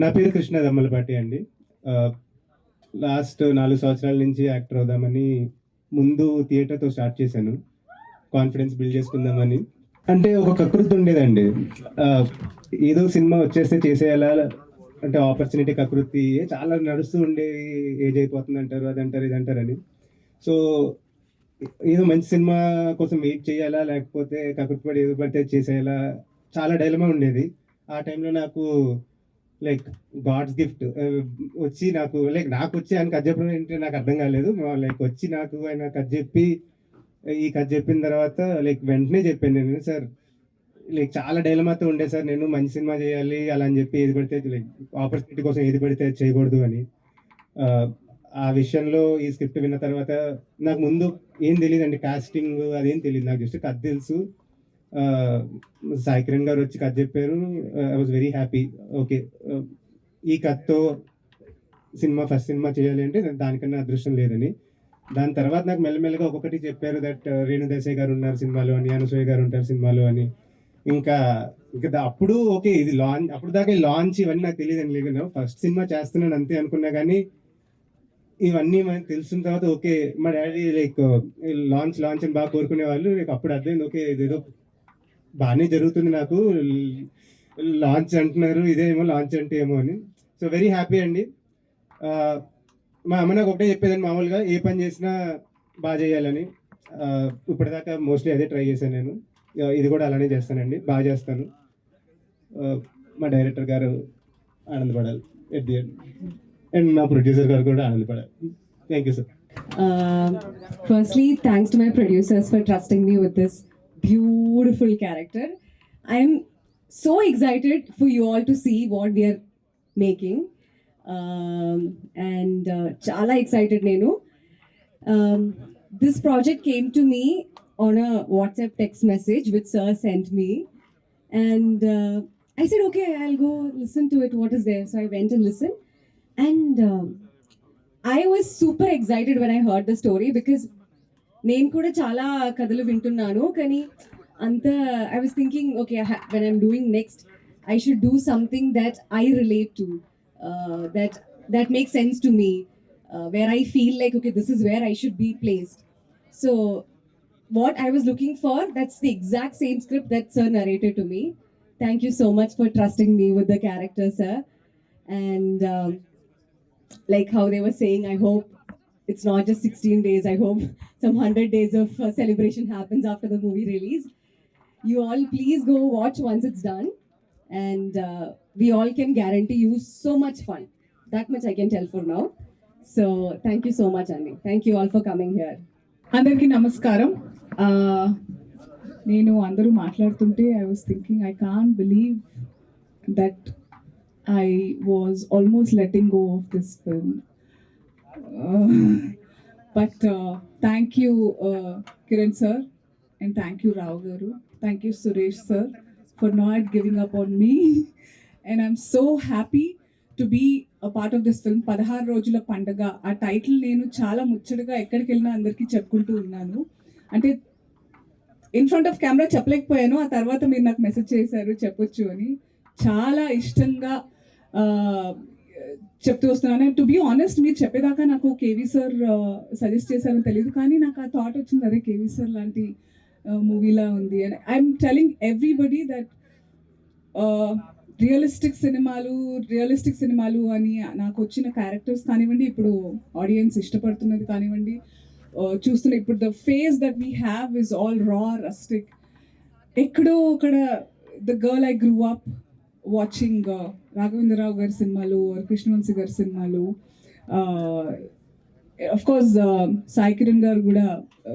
నా పేరు కృష్ణ దమ్మలపాటి అండి. లాస్ట్ 4 సంవత్సరాల నుంచి యాక్టర్ అవుదామని ముందు థియేటర్‌తో స్టార్ట్ చేశాను. కాన్ఫిడెన్స్ బిల్డ్ చేసుకుందామని. అంటే ఒక కకృతి ఉండేదండి. ఏదో సినిమా వచ్చేస్తే చేసేయాలా, అంటే ఆపర్చునిటీ కకృతి చాలా నడుస్తూ ఉండేవి. ఏజ్ అయిపోతుందంటారు, అదంటారు, ఇదంటారని. సో, ఏదో మంచి సినిమా కోసం వెయిట్ చేయాలా, లేకపోతే కకృతి పడి ఏదో పడితే చేసేయాలా, చాలా డైలమా ఉండేది. ఆ టైంలో నాకు లైక్ గాడ్స్ గిఫ్ట్ వచ్చి నాకొచ్చి ఆయన కథ చెప్పడం ఏంటి నాకు అర్థం కాలేదు. లైక్ వచ్చి నాకు ఆయన కథ చెప్పి, ఈ కథ చెప్పిన తర్వాత వెంటనే చెప్పాను నేను, సార్ చాలా డైలమాతో ఉండే సార్, నేను మంచి సినిమా చేయాలి అలా అని చెప్పి ఏది పడితే ఆపర్చునిటీ కోసం ఏది పడితే అది చేయకూడదు అని. ఆ విషయంలో ఈ స్క్రిప్ట్ విన్న తర్వాత నాకు ముందు ఏం తెలియదండి, కాస్టింగ్ అదేం తెలియదు. నాకు జస్ట్ కథ తెలుసు. సాయి కిరణ్ గారు వచ్చి కథ చెప్పారు. I was very happy. Okay, ఈ కథతో ఫస్ట్ సినిమా చేయాలి అంటే దానికన్నా అదృష్టం లేదని. దాని తర్వాత నాకు మెల్లమెల్లగా ఒక్కొక్కటి చెప్పారు. దట్ రేణు దేశాయ్ గారు ఉన్నారు సినిమాలో అని, అనసూయ గారు ఉంటారు సినిమాలో అని. ఇంకా అప్పుడు ఓకే, ఇది లాంచ్, అప్పుడు దాకా లాంచ్ ఇవన్నీ నాకు తెలియదండి. లేదు, ఫస్ట్ సినిమా చేస్తున్నాను అంతే అనుకున్నా. కానీ ఇవన్నీ మనకు తెలిసిన తర్వాత ఓకే, మా డాడీ లాంచ్ అని బాగా కోరుకునే వాళ్ళు. అప్పుడు అర్థమైంది, ఓకే ఇదేదో బాగానే జరుగుతుంది నాకు. లాంచ్ అంటున్నారు, ఇదేమో లాంచ్ అంటే ఏమో అని. సో వెరీ హ్యాపీ అండి. మా అమ్మ నాకు ఒకటే చెప్పేదండి, మామూలుగా ఏ పని చేసినా బాగా చేయాలని. ఇప్పటిదాకా మోస్ట్లీ అదే ట్రై చేశాను నేను. ఇది కూడా అలానే చేస్తానండి, బాగా చేస్తాను. మా డైరెక్టర్ గారు ఆనందపడాలి ఎట్ ది ఎండ్, అండ్ మా ప్రొడ్యూసర్ గారు కూడా ఆనందపడాలి. Thank you sir. Firstly, thanks to my producers for trusting me with this beautiful character. I'm so excited for you all to see what we are making. And chala excited nenu. This project came to me on a WhatsApp text message which sir sent me, and I said okay, I'll go listen to it, what is there. So I went and listened, and I was super excited when I heard the story, because నేను కూడా చాలా కథలు వింటున్నాను, కానీ అంత I was thinking okay, when I'm doing next I should do something that I relate to, that makes sense to me, where I feel like okay, this is where I should be placed. So what I was looking for, that's the exact same script that sir narrated to me. Thank you so much for trusting me with the character, sir. And like how they were saying, I hope it's not just 16 days. I hope some 100 days of celebration happens after the movie release. You all please go watch once it's done, and we all can guarantee you so much fun. That much I can tell for now. So thank you so much, Andy. Thank you all for coming here. అందరికీ నమస్కారం. నేను అందరూ మాట్లాడుతుంటే I was thinking, I can't believe that I was almost letting go of this film. But thank you Kiran sir, and thank you Rao గారు, thank you Suresh sir for not giving up on me. And I'm so happy to be a part of this film. 16 రోజుల పండగ, ఆ title నేను చాలా ముచ్చటగా ఎక్కడికి వెళ్ళినా అందరికీ చెప్పుకుంటూ ఉన్నాను. అంటే ఇన్ ఫ్రంట్ ఆఫ్ కెమెరా చెప్పలేకపోయాను, ఆ తర్వాత మీరు నాకు మెసేజ్ చేశారు చెప్పొచ్చు అని. చాలా ఇష్టంగా చెప్తూ వస్తున్నాను. టు బీ ఆనెస్ట్, మీరు చెప్పేదాకా నాకు కేవీ సార్ సజెస్ట్ చేశారని తెలియదు, కానీ నాకు ఆ థాట్ వచ్చింది, అరే కేవీ సార్ లాంటి మూవీలా ఉంది అని. I'm telling everybody that realistic సినిమాలు అని నాకు వచ్చిన క్యారెక్టర్స్ కానివ్వండి, ఇప్పుడు ఆడియన్స్ ఇష్టపడుతున్నది కానివ్వండి, చూస్తున్న ఇప్పుడు the face that we have is all రా, రస్టిక్. ఎక్కడో అక్కడ the girl I grew up watching Raghavendra Rao గారి సినిమాలు, కృష్ణవంశీ గారి సినిమాలు, అఫ్ కోర్స్ సాయి కిరణ్ గారు కూడా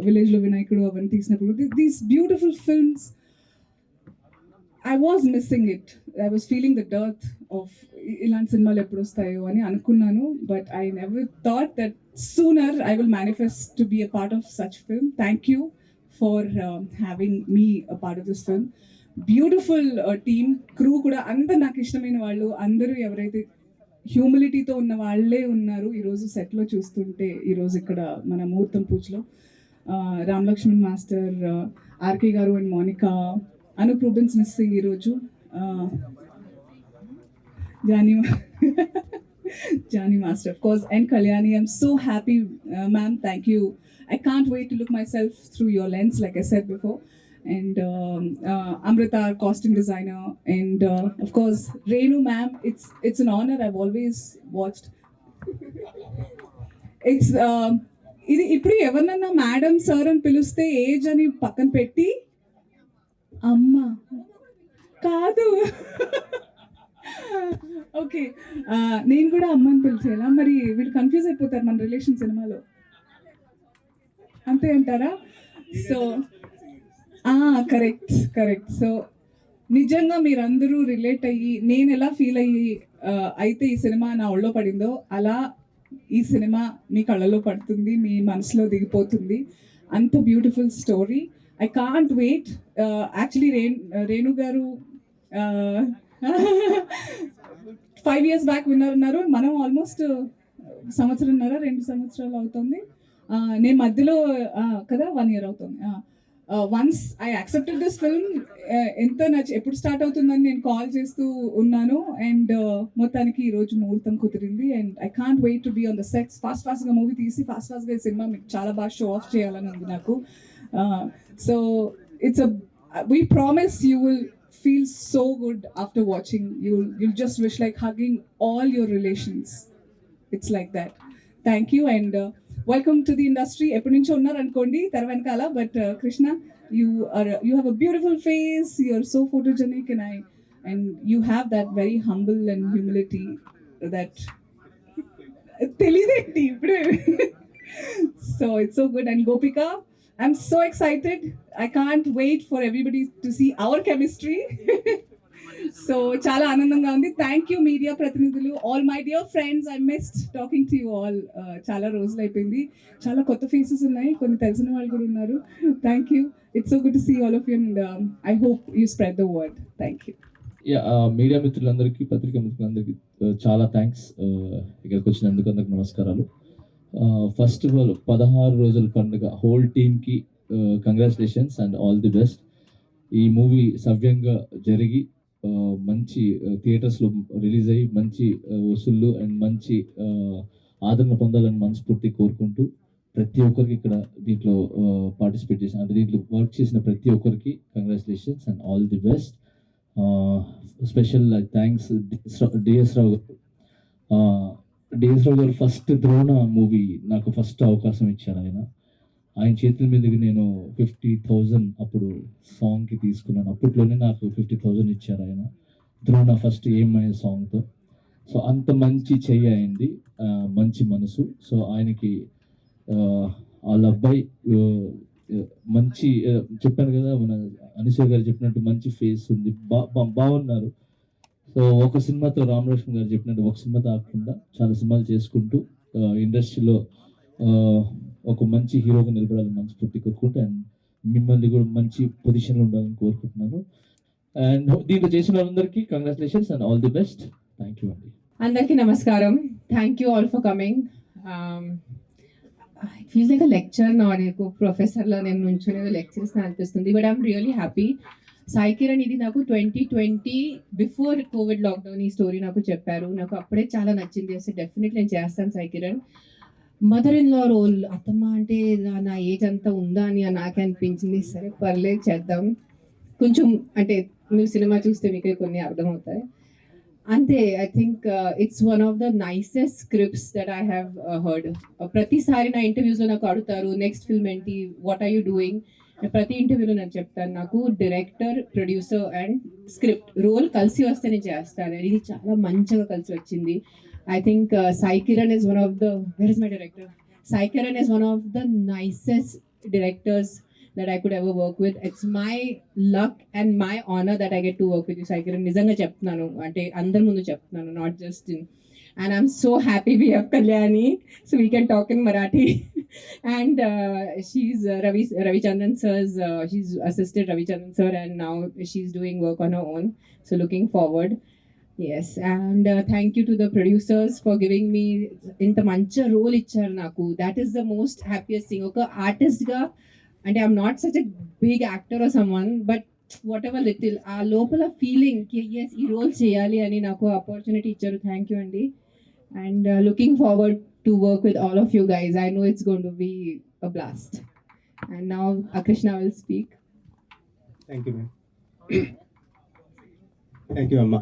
విలేజ్లో వినాయకుడు అవన్నీ తీసినప్పుడు, these beautiful films, I was missing it. I was feeling the dearth of ఇలాంటి సినిమాలు ఎప్పుడు వస్తాయో అని అనుకున్నాను. But I never thought that sooner I will manifest to be a part of such film. Thank you for having me a part of this film. Beautiful team, crew కూడా అందరు నాకు ఇష్టమైన వాళ్ళు, అందరూ ఎవరైతే హ్యూమిలిటీతో ఉన్న వాళ్ళే ఉన్నారు ఈరోజు సెట్లో చూస్తుంటే. ఈరోజు ఇక్కడ మన ముహూర్తం పూజలో రామ్ లక్ష్మణ్ మాస్టర్, ఆర్కే గారు and Monica, Anup Rubens missing ఈరోజు, Jani Jani Master, of course, and Kalyani. I'm so happy, ma'am. Thank you. I can't wait to look myself through your lens, like I said before. And Amrita, our costume designer, and of course, Renu, ma'am. It's an honor. I've always watched. It's ఇది ఇప్పుడు ఎవరినన్నా madam sir అని పిలిస్తే age అని పక్కన పెట్టి అమ్మ కాదు ఓకే నేను కూడా అమ్మని పిలిచేలా మరి వీళ్ళు కన్ఫ్యూజ్ అయిపోతారు మన రిలేషన్ సినిమాలో అంతే అంటారా సో కరెక్ట్ సో నిజంగా మీరందరూ రిలేట్ అయ్యి నేను ఎలా ఫీల్ అయ్యి అయితే ఈ సినిమా నా ఒళ్ళో పడిందో అలా ఈ సినిమా మీ కళ్ళలో పడుతుంది మీ మనసులో దిగిపోతుంది అంత beautiful story I can't wait actually Renu గారు 5 years బ్యాక్ విన్నారు మనం ఆల్మోస్ట్ సంవత్సరంన్నర 2 సంవత్సరాలు అవుతుంది నేను మధ్యలో కదా 1 year అవుతుంది once I accepted this film ఎంత ఎప్పుడు స్టార్ట్ అవుతుందని నేను కాల్ చేస్తూ ఉన్నాను అండ్ మొత్తానికి ఈరోజు ముహూర్తం కుదిరింది and I can't wait to be on the sets ఫాస్ట్గా మూవీ తీసి ఫాస్ట్గా ఈ సినిమా మీకు చాలా బాగా షో ఆఫ్ చేయాలని ఉంది నాకు so it's we promise you will feel so good after watching. You'll just wish like hugging all your relations. It's like that. Thank you and welcome to the industry. Eppudu nunchi unnaru ankondi taravenkala but Krishna you have a beautiful face. You're so photogenic and you have that very humble and humility that telidenti ippudu. So it's so good and Gopika, I'm so excited. I can't wait for everybody to see our chemistry. So, chala anandanga undi. Thank you, media pratinidhulu. All my dear friends, I missed talking to you all. Chala రోజులు అయిపోయింది. చాలా కొత్త faces ఉన్నాయి. కొన్ని తెలిసిన వాళ్ళు కూడా ఉన్నారు. Thank you. It's so good to see all of you and I hope you spread the word. Thank you. Media మిత్రులందరికీ పత్రికా మిత్రులందరికీ చాలా థ్యాంక్స్ ఇక్కడికి వచ్చినందుకు అందరికి నమస్కారాలు ఫస్ట్ ఆఫ్ ఆల్ 16 రోజుల పండుగ హోల్ టీమ్కి congratulations and all the best ఈ మూవీ సవ్యంగా జరిగి మంచి థియేటర్స్లో రిలీజ్ అయ్యి మంచి వసూళ్ళు అండ్ మంచి ఆదరణ పొందాలని మనస్ఫూర్తి కోరుకుంటూ ప్రతి ఒక్కరికి ఇక్కడ దీంట్లో పార్టిసిపేట్ చేసిన అంటే దీంట్లో వర్క్ చేసిన ప్రతి ఒక్కరికి congratulations and all the best special thanks DS Rao గారు ఫస్ట్ ద్రోణ మూవీ నాకు ఫస్ట్ అవకాశం ఇచ్చారు ఆయన చేతుల మీదకి నేను 50,000 అప్పుడు సాంగ్కి తీసుకున్నాను అప్పట్లోనే నాకు 50,000 ఇచ్చారు ఆయన ద్రోణ ఫస్ట్ ఏమయ్యే సాంగ్తో సో అంత మంచి చెయ్యి అయింది మంచి మనసు సో ఆయనకి వాళ్ళ అబ్బాయి మంచి చెప్పాను కదా మన అనసూయ గారు చెప్పినట్టు మంచి ఫేస్ ఉంది బాగున్నారు సో ఒక సినిమాతో రామలక్ష్మణ్ గారు చెప్పినట్టు ఒక సినిమాతో ఆకుండా చాలా సినిమాలు చేసుకుంటూ ఇండస్ట్రీలో ఒక మంచి హీరోగా నిలబడాలని మనస్ఫూర్తి కోరుకుంటూ అండ్ మిమ్మల్ని కూడా మంచి పొజిషన్లో ఉండాలని కోరుకుంటున్నాను అండ్ దీంట్లో చేసిన వాళ్ళందరికీ congratulations and all the best thank you అండి అందరికీ నమస్కారం thank you all for coming it feels like a lecture నాకు ప్రొఫెసర్లో నేను నుంచునేది లెక్చర్స్ అనిపిస్తుంది but I'm really happy Sai Kiran ఇది నాకు 2020 బిఫోర్ కోవిడ్ లాక్డౌన్ ఈ స్టోరీ నాకు చెప్పారు నాకు అప్పుడే చాలా నచ్చింది అసలు డెఫినెట్లీ నేను చేస్తాను Sai Kiran mother in law role అత్తమ్మ అంటే నా ఏజ్ అంతా ఉందా అని నాకే అనిపించింది సరే పర్లేదు చేద్దాం కొంచెం అంటే మీరు సినిమా చూస్తే మీకు కొన్ని అర్థమవుతాయి అంతే I think it's one of the nicest scripts that I have heard ప్రతిసారి నా ఇంటర్వ్యూస్లో నాకు అడుగుతారు నెక్స్ట్ ఫిల్మ్ ఏంటి వాట్ ఆర్ యూ డూయింగ్ ప్రతి ఇంటర్వ్యూలో నేను చెప్తాను నాకు director producer and script role కలిసి వస్తే నేను చేస్తాను ఇది చాలా మంచిగా కలిసి వచ్చింది I think Sai Kiran is one of the where is my director Sai Kiran is one of the nicest directors that I could ever work with. It's my luck and my honor that I get to work with you, Sai Kiran. Nizanga cheptunanu ante andar mundu cheptunanu not just in and I'm so happy we have Kalyani so we can talk in Marathi and she's Ravichandran sir's she's assisted Ravichandran sir and now she's doing work on her own so looking forward yes and thank you to the producers for giving me inta mancha role icharu naku that is the most happiest thing oka artist ga అంటే I'm not such a big actor or someone but whatever little ఆ లోపల feeling కి yes ఈ role చేయాలి అని నాకు opportunity ఇచ్చారు. Thank you అండి. And looking forward to work with all of you guys. I know it's gonna be a blast. And now అకృష్ణ will speak. Thank you ma'am. Thank you అమ్మా.